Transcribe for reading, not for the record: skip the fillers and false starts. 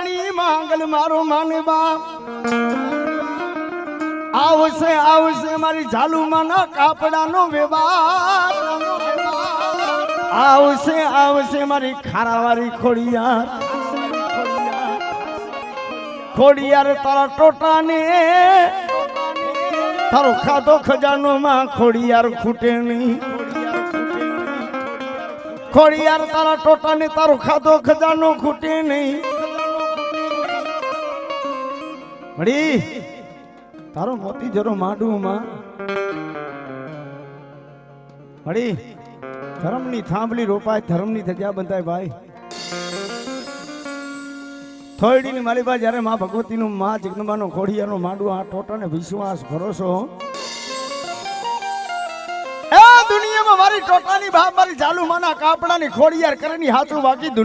માતાની માંગલ મારો માનવા આવશે આવશે મારી ઝાલુમાના કાપડાનો વ્યવહાર આવશે આવશે મારી ખારાવાળી ખોડિયાર ખોડિયાર તારા ટોટાને તારો ખાધો ખજાનો માં ખોડિયાર ખૂટે નહીં ખોડિયાર તારા ટોટાને તારો ખાધો ખજાનો ખૂટે નહીં મળી તારો મોતી જરો માંડું માં મળી ધર્મની થાંભલી રોપાય ધર્મની ધજા બંધાય ભાઈ થોડીની મારી પાસે જ્યારે માં ભગવતીનું માં જગદંબાનો ખોડિયારનો માંડું આ ટોટાને વિશ્વાસ ભરોસો એ દુનિયામાં મારી ટોટાની બાપ મારી ઝાલુમાના કાપડાની ખોડિયાર કરેની હાથું બાકી